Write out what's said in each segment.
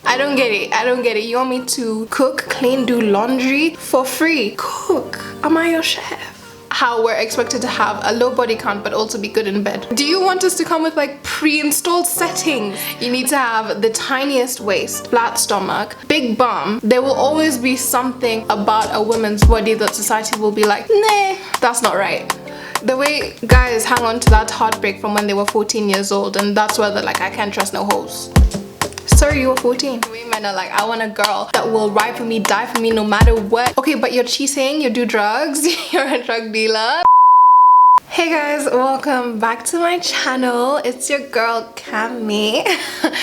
I don't get it. I don't get it. You want me to cook, clean, do laundry for free? Cook. Am I your chef? How we're expected to have a low body count but also be good in bed. Do you want us to come with like pre-installed settings? You need to have the tiniest waist, flat stomach, big bum. There will always be something about a woman's body that society will be like, nah, that's not right. The way guys hang on to that heartbreak from when they were 14 years old, and that's where they're like, I can't trust no hoes. Sorry, you were 14. Women are like, I want a girl that will ride for me, die for me no matter what. Okay, but you're cheating, you do drugs, you're a drug dealer. Hey guys, welcome back to my channel. It's your girl Cami.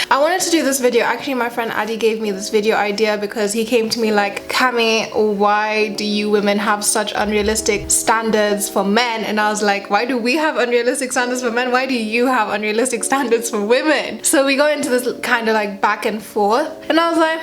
I wanted to do this video. Actually, my friend Addy gave me this video idea because he came to me like, Cami, why do you women have such unrealistic standards for men? And I was like, why do we have unrealistic standards for men? Why do you have unrealistic standards for women? So we go into this kind of like back and forth, and I was like,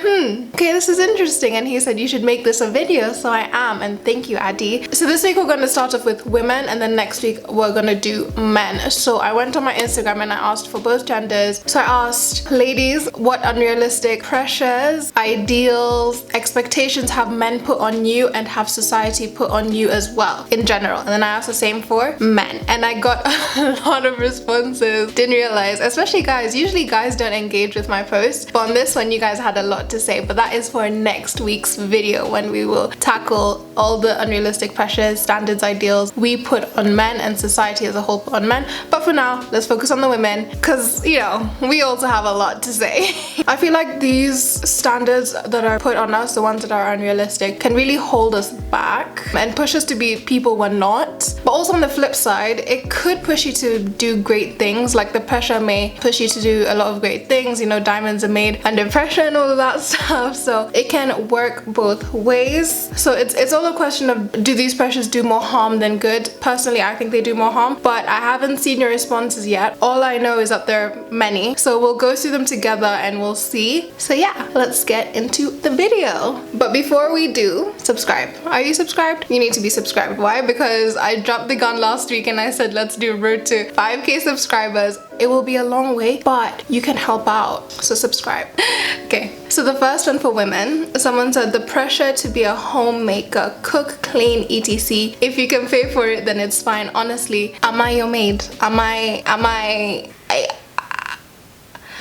okay, this is interesting. And he said you should make this a video, so I am, and thank you, Addy. So this week we're going to start off with women, and then next week we're gonna do men. So I went on my Instagram and I asked for both genders. So I asked ladies, what unrealistic pressures, ideals, expectations have men put on you and have society put on you as well in general? And then I asked the same for men, and I got a lot of responses. Didn't realize, especially guys, usually guys don't engage with my posts, but on this one you guys had a lot to say. But that is for next week's video, when we will tackle all the unrealistic pressures, standards, ideals we put on men and society as a whole put on men. But for now, let's focus on the women, because you know, we also have a lot to say. I feel like these standards that are put on us, the ones that are unrealistic, can really hold us back and push us to be people we're not. But also on the flip side, it could push you to do great things. Like the pressure may push you to do a lot of great things. You know, diamonds are made under pressure and all of that stuff. So it can work both ways. So it's all a question of, do these pressures do more harm than good? Personally, I think they do more harm, but I haven't seen your responses yet. All I know is that there are many. So we'll go through them together and we'll see. So yeah, let's get into the video. But before we do, subscribe. Are you subscribed? You need to be subscribed. Why? Because I dropped the gun last week and I said let's do road to 5k subscribers. It will be a long way, but you can help out, so subscribe. Okay, so the first one for women, someone said the pressure to be a homemaker, cook, clean, etc. If you can pay for it, then it's fine. Honestly, am I your maid? Am I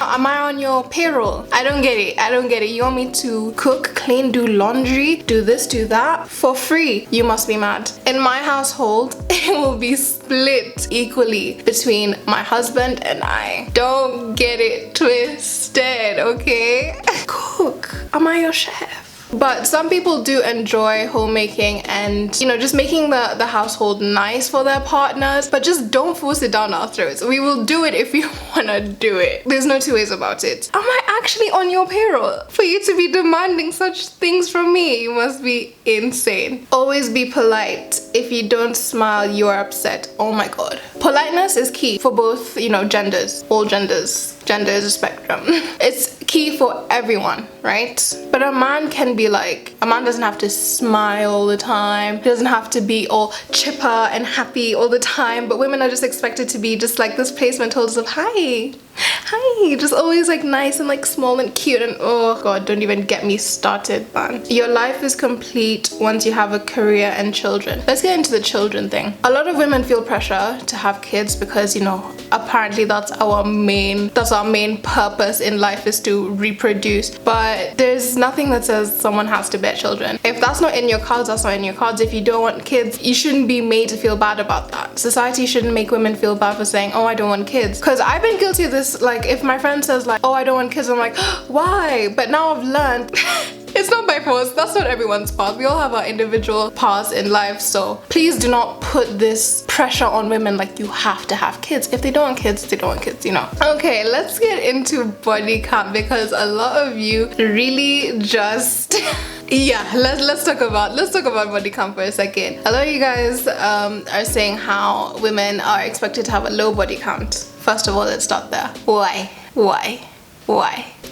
on your payroll? I don't get it. I don't get it. You want me to cook, clean, do laundry, do this, do that for free? You must be mad. In my household, it will be split equally between my husband and I. Don't get it twisted, okay? Cook. Am I your chef? But some people do enjoy homemaking and, you know, just making the household nice for their partners, but just don't force it down our throats. We will do it if we want to do it. There's no two ways about it. Am I actually on your payroll for you to be demanding such things from me? You must be insane. Always be polite. If you don't smile, you're upset. Oh my god. Politeness is key for both, you know, genders. All genders. Gender is a spectrum. It's key for everyone, right? But a man can be like, a man doesn't have to smile all the time. He doesn't have to be all chipper and happy all the time. But women are just expected to be just like this placement holders of hi. Hi, just always like nice and like small and cute, and oh god, don't even get me started, man. Your life is complete once you have a career and children. Let's get into the children thing. A lot of women feel pressure to have kids because, you know, apparently that's our main purpose in life, is to reproduce. But there's nothing that says someone has to bear children. If that's not in your cards, that's not in your cards. If you don't want kids, you shouldn't be made to feel bad about that. Society shouldn't make women feel bad for saying, oh, I don't want kids. Because I've been guilty of this. Like if my friend says like, oh, I don't want kids, I'm like, why? But now I've learned it's not by force. That's not everyone's path. We all have our individual paths in life. So please do not put this pressure on women like you have to have kids. If they don't want kids, they don't want kids, you know. Okay, let's get into body count, because a lot of you really just yeah, let's talk about body count for a second. A lot of you guys are saying how women are expected to have a low body count. First of all, let's start there. Why?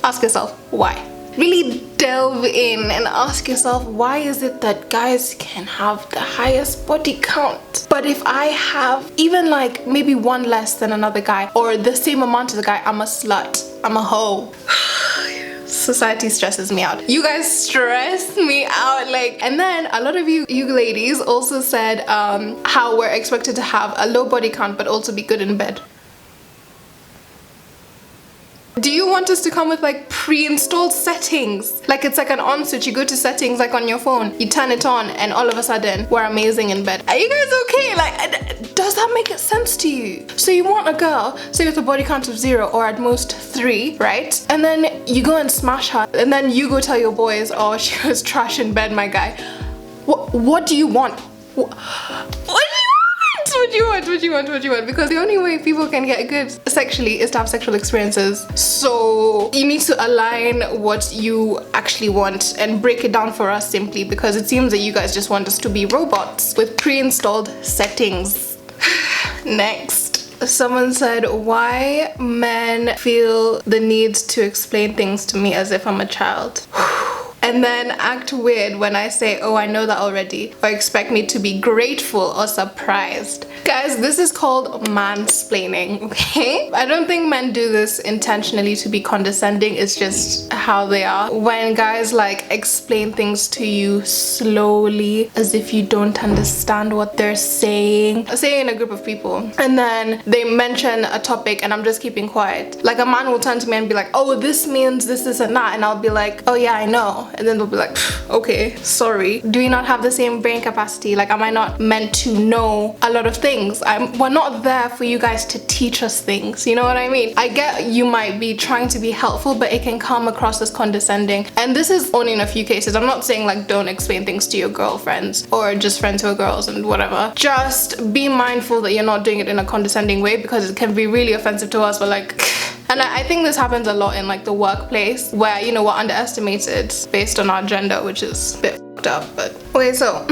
Ask yourself why. Really delve in and ask yourself, why is it that guys can have the highest body count, but if I have even like maybe one less than another guy or the same amount as a guy, I'm a slut, I'm a hoe? Society stresses me out. You guys stress me out. Like, and then a lot of you ladies also said how we're expected to have a low body count but also be good in bed. Do you want us to come with like pre-installed settings? Like it's like an on switch, you go to settings like on your phone, you turn it on and all of a sudden we're amazing in bed. Are you guys okay? Like, does that make sense to you? So you want a girl, say with a body count of 0 or at most 3, right? And then you go and smash her and then you go tell your boys, oh, she was trash in bed, my guy. What do you want? What do you want? Because the only way people can get good sexually is to have sexual experiences. So you need to align what you actually want and break it down for us simply, because it seems that you guys just want us to be robots with pre-installed settings. Next. Someone said, why men feel the need to explain things to me as if I'm a child. And then act weird when I say, oh, I know that already, or expect me to be grateful or surprised. Guys, this is called mansplaining, okay? I don't think men do this intentionally to be condescending, it's just how they are. When guys like explain things to you slowly as if you don't understand what they're saying. Say in a group of people and then they mention a topic and I'm just keeping quiet. Like a man will turn to me and be like, oh, this means this and that, and I'll be like, oh yeah, I know. And then they'll be like, okay, sorry. Do we not have the same brain capacity? Like, am I not meant to know a lot of things? We're not there for you guys to teach us things, you know what I mean? I get you might be trying to be helpful, but it can come across as condescending. And this is only in a few cases. I'm not saying like don't explain things to your girlfriends or just friends who are girls and whatever. Just be mindful that you're not doing it in a condescending way, because it can be really offensive to us. But like, and I think this happens a lot in like the workplace where, you know, we're underestimated based on our gender, which is a bit fucked up. But okay, so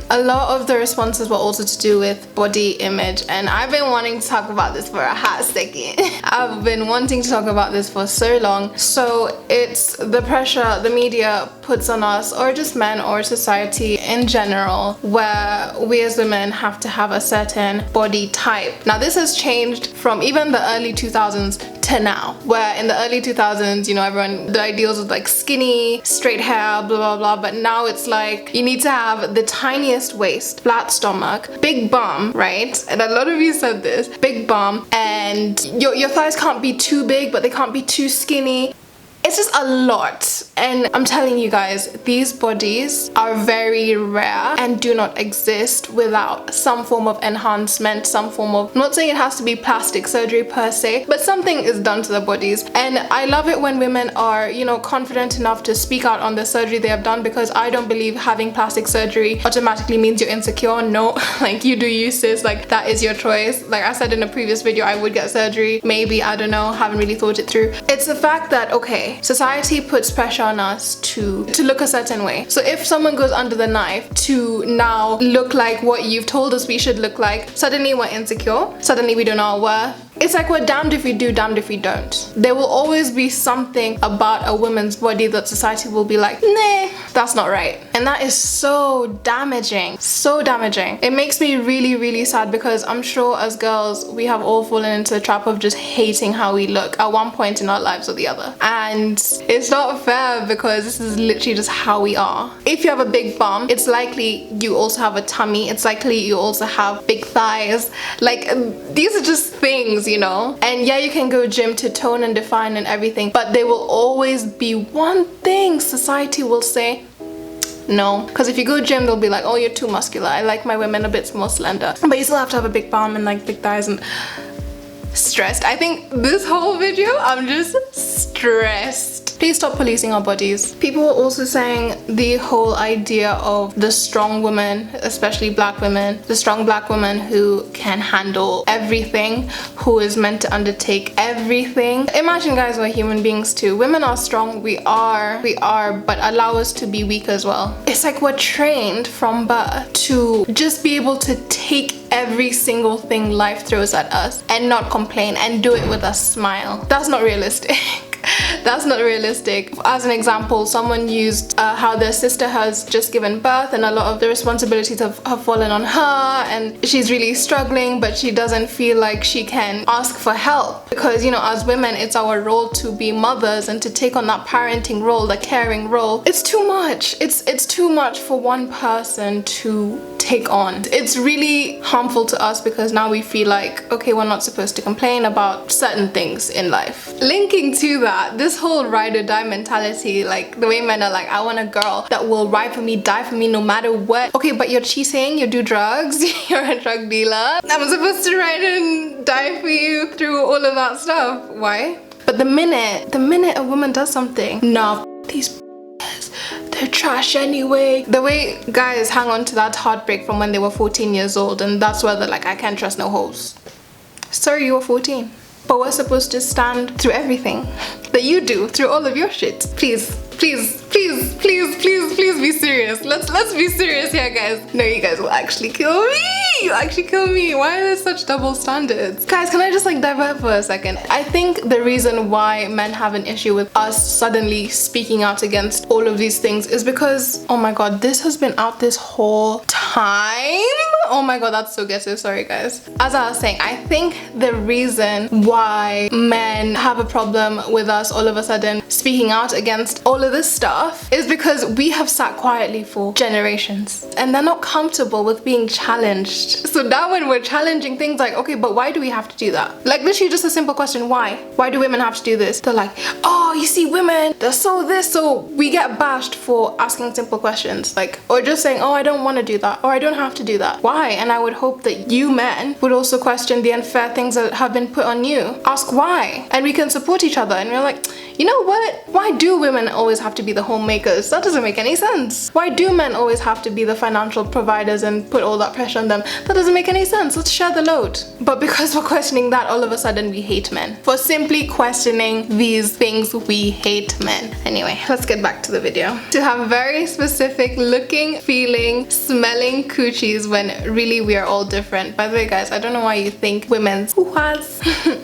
a lot of the responses were also to do with body image, and I've been wanting to talk about this for a hot second. I've been wanting to talk about this for so long. So it's the pressure the media puts on us, or just men or society in general, where we as women have to have a certain body type. Now this has changed from even the early 2000s to now, where in the early 2000s, you know, everyone, the ideals was like skinny, straight hair, blah blah blah, but now it's like you need to have the tiniest waist, flat stomach, big bum, right? And a lot of you said this, big bum, and your thighs can't be too big, but they can't be too skinny. It's just a lot, and I'm telling you guys, these bodies are very rare and do not exist without some form of enhancement, some form of, I'm not saying it has to be plastic surgery per se, but something is done to the bodies. And I love it when women are, you know, confident enough to speak out on the surgery they have done, because I don't believe having plastic surgery automatically means you're insecure. No, like you do you, sis, like that is your choice. Like I said in a previous video, I would get surgery, maybe, I don't know, haven't really thought it through. It's the fact that, okay, society puts pressure on us to look a certain way. So if someone goes under the knife to now look like what you've told us we should look like, suddenly we're insecure, suddenly we don't know our worth. It's like we're damned if we do, damned if we don't. There will always be something about a woman's body that society will be like, nah, that's not right. And that is so damaging, so damaging. It makes me really, really sad, because I'm sure as girls, we have all fallen into the trap of just hating how we look at one point in our lives or the other. And it's not fair, because this is literally just how we are. If you have a big bum, it's likely you also have a tummy. It's likely you also have big thighs. Like, these are just things, you know? And yeah, you can go gym to tone and define and everything, but there will always be one thing society will say, no. Because if you go gym, they'll be like, oh, you're too muscular. I like my women a bit more slender. But you still have to have a big bum and like big thighs and stressed. I think this whole video, I'm just stressed. Please stop policing our bodies. People were also saying the whole idea of the strong woman, especially black women, the strong black woman who can handle everything, who is meant to undertake everything. Imagine, guys, we're human beings too. Women are strong, we are, but allow us to be weak as well. It's like we're trained from birth to just be able to take every single thing life throws at us and not complain and do it with a smile. That's not realistic. That's not realistic. As an example, someone used how their sister has just given birth and a lot of the responsibilities have fallen on her and she's really struggling, but she doesn't feel like she can ask for help because, you know, as women, it's our role to be mothers and to take on that parenting role, the caring role. It's too much. It's too much for one person to take on. It's really harmful to us because now we feel like, okay, we're not supposed to complain about certain things in life. Linking to that, this whole ride or die mentality, like the way men are like, I want a girl that will ride for me, die for me no matter what. Okay, but you're cheating, you do drugs, you're a drug dealer. I'm supposed to ride and die for you through all of that stuff. Why? But the minute a woman does something, nah, these they're trash anyway. The way guys hang on to that heartbreak from when they were 14 years old, and that's where they're like, I can't trust no hoes. Sorry, you were 14. But we're supposed to stand through everything that you do, through all of your shit. Please, please, please, please, please, please be serious. Let's be serious here, guys. No, you guys will actually kill me. You actually kill me. Why are there such double standards? Guys, can I just like divert for a second? I think the reason why men have an issue with us suddenly speaking out against all of these things is because, oh my god, this has been out this whole time. Oh my god, that's so ghetto. Sorry, guys. As I was saying, I think the reason why men have a problem with us all of a sudden speaking out against all of this stuff is because we have sat quietly for generations and they're not comfortable with being challenged. So now when we're challenging things like, okay, but why do we have to do that? Like literally just a simple question, why? Why do women have to do this? They're like, oh, you see, women, they're so this. So we get bashed for asking simple questions, like, or just saying, oh, I don't want to do that, or I don't have to do that. Why? And I would hope that you men would also question the unfair things that have been put on you. Ask why, and we can support each other. And we're like, you know what? Why do women always have to be the homemakers? That doesn't make any sense. Why do men always have to be the financial providers and put all that pressure on them? That doesn't make any sense. Let's share the load. But because we're questioning that, all of a sudden we hate men. For simply questioning these things, we hate men. Anyway, let's get back to the video. To have very specific looking, feeling, smelling coochies when really we are all different. By the way, guys, I don't know why you think women's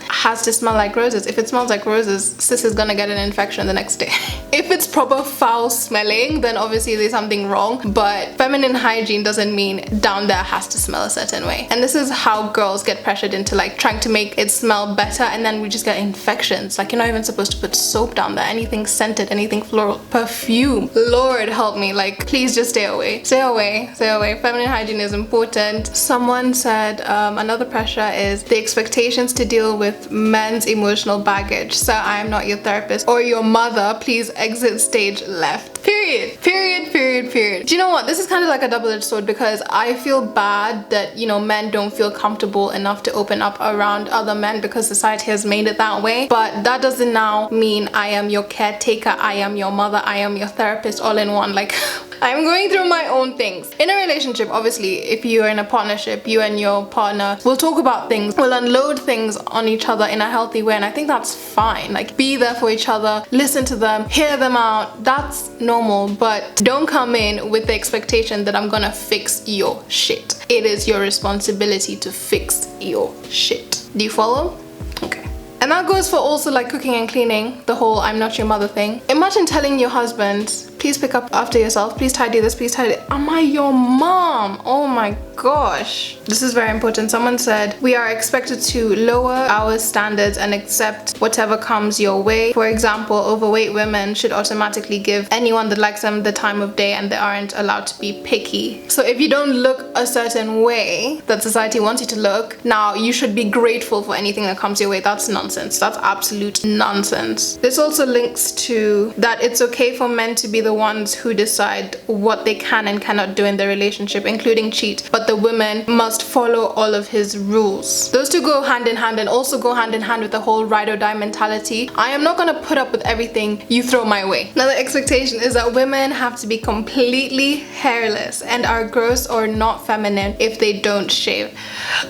has to smell like roses. If it smells like roses, sis is gonna get an infection the next day. If it's proper foul smelling, then obviously there's something wrong, but feminine hygiene doesn't mean down there has to smell a certain way. And this is how girls get pressured into like trying to make it smell better, and then we just get infections. Like, you're not even supposed to put soap down there, anything scented, anything floral, perfume. Lord help me, like, please just stay away. Stay away, stay away. Feminine hygiene is important. Someone said another pressure is the expectations to deal with men's emotional baggage. So I am not your therapist or your mother. Please exit stage left. Period. Period, period, period. Do you know what? This is kind of like a double-edged sword because I feel bad that, you know, men don't feel comfortable enough to open up around other men because society has made it that way. But that doesn't now mean I am your caretaker, I am your mother, I am your therapist all in one. Like, I'm going through my own things. In a relationship, obviously, if you're in a partnership, you and your partner will talk about things, will unload things on each other in a healthy way, and I think that's fine. Like, be there for each other, listen to them, hear them out. That's normal, but don't come in with the expectation that I'm gonna fix your shit. It is your responsibility to fix your shit. Do you follow? Okay. And that goes for also like cooking and cleaning, the whole I'm not your mother thing. Imagine telling your husband, please pick up after yourself, please tidy this, please tidy. Am I your mom? Oh my gosh. This is very important. Someone said, we are expected to lower our standards and accept whatever comes your way. For example, overweight women should automatically give anyone that likes them the time of day and they aren't allowed to be picky. So if you don't look a certain way that society wants you to look, now you should be grateful for anything that comes your way. That's nonsense. That's absolute nonsense. This also links to that it's okay for men to be the ones who decide what they can and cannot do in their relationship, including cheat, but the women must follow all of his rules. Those two go hand in hand, and also go hand in hand with the whole ride or die mentality. I am not gonna put up with everything you throw my way. Now the expectation is that women have to be completely hairless and are gross or not feminine if they don't shave.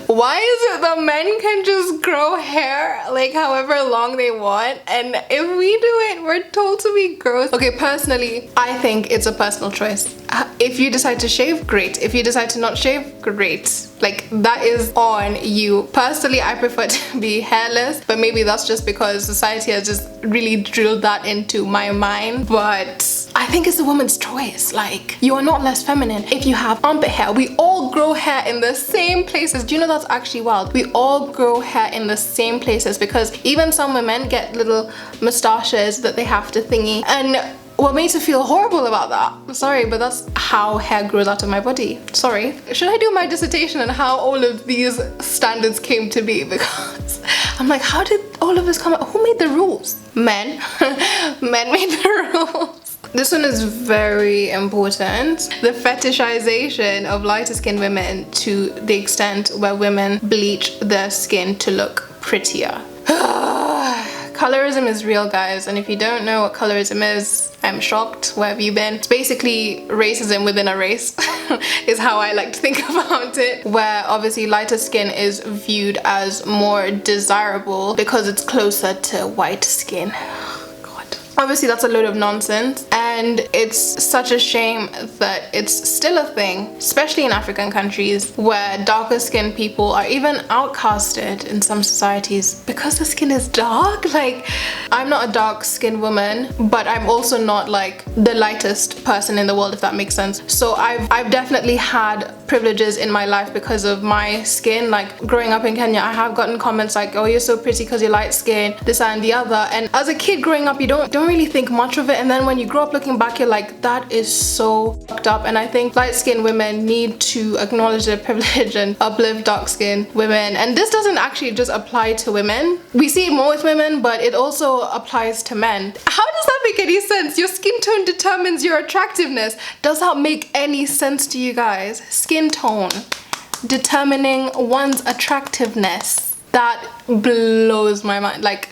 Why is it that men can just grow hair like however long they want, and if we do it, we're told to be gross? Okay, personally, I think it's a personal choice. If you decide to shave, great. If you decide to not shave, great. Like, that is on you. Personally, I prefer to be hairless, but maybe that's just because society has just really drilled that into my mind. But I think it's a woman's choice. Like, you are not less feminine if you have armpit hair. We all grow hair in the same places. Do you know that's actually wild? We all grow hair in the same places, because even some women get little mustaches that they have to thingy, and what makes me feel horrible about that? Sorry, but that's how hair grows out of my body. Sorry. Should I do my dissertation on how all of these standards came to be? Because I'm like, how did all of this come out? Who made the rules? Men. Men made the rules. This one is very important. The fetishization of lighter skinned women to the extent where women bleach their skin to look prettier. Colorism is real, guys, and if you don't know what colorism is, I'm shocked. Where have you been? It's basically racism within a race is how I like to think about it, where obviously lighter skin is viewed as more desirable because it's closer to white skin. Obviously that's a load of nonsense, and it's such a shame that it's still a thing, especially in African countries where darker skinned people are even outcasted in some societies because the skin is dark. Like, I'm not a dark skinned woman, but I'm also not like the lightest person in the world, if that makes sense. So I've definitely had privileges in my life because of my skin. Like, growing up in Kenya, I have gotten comments like, oh, you're so pretty because you're light skinned, this that, and the other. And as a kid growing up, you don't really think much of it, and then when you grow up looking back, you're like, that is so fucked up. And I think light-skinned women need to acknowledge their privilege and uplift dark-skinned women. And this doesn't actually just apply to women. We see it more with women, but it also applies to men. How does that make any sense? Your skin tone determines your attractiveness. Does that make any sense to you guys? Skin tone determining one's attractiveness. That blows my mind. Like,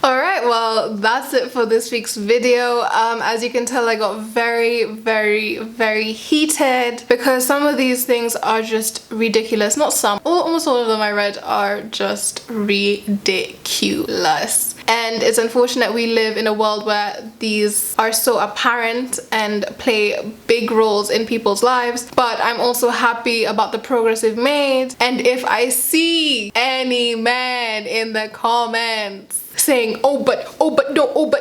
alright, well, that's it for this week's video. As you can tell, I got very, very, very heated because some of these things are just ridiculous. Not some, almost all of them I read are just ridiculous. And it's unfortunate we live in a world where these are so apparent and play big roles in people's lives. But I'm also happy about the progress we've made. And if I see any man in the comments saying, oh but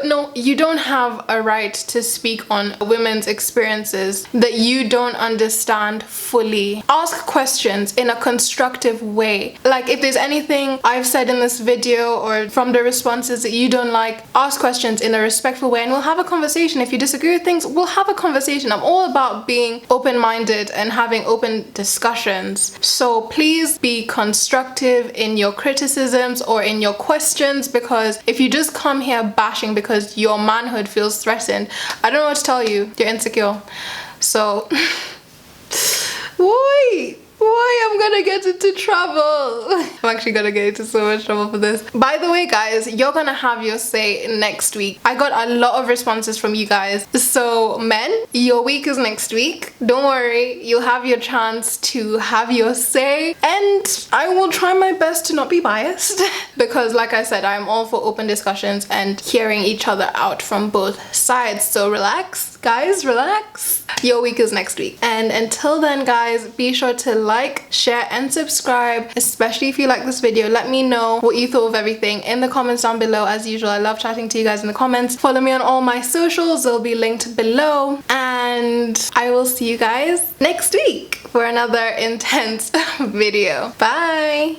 no, you don't have a right to speak on women's experiences that you don't understand fully. Ask questions in a constructive way. Like, if there's anything I've said in this video or from the responses that you don't like, ask questions in a respectful way and we'll have a conversation. If you disagree with things, we'll have a conversation. I'm all about being open-minded and having open discussions. So please be constructive in your criticisms or in your questions, because if you just come here bashing because your manhood feels threatened, I don't know what to tell you. You're insecure. So why I'm gonna get into trouble. I'm actually gonna get into so much trouble for this. By the way, guys, you're gonna have your say next week. I got a lot of responses from you guys. So men, your week is next week. Don't worry, you'll have your chance to have your say, and I will try my best to not be biased because, like I said, I'm all for open discussions and hearing each other out from both sides. So relax, guys, relax. Your week is next week. And until then, guys, be sure to like, share, and subscribe, especially if you like this video. Let me know what you thought of everything in the comments down below. As usual, I love chatting to you guys in the comments. Follow me on all my socials, they'll be linked below, and I will see you guys next week for another intense video. Bye.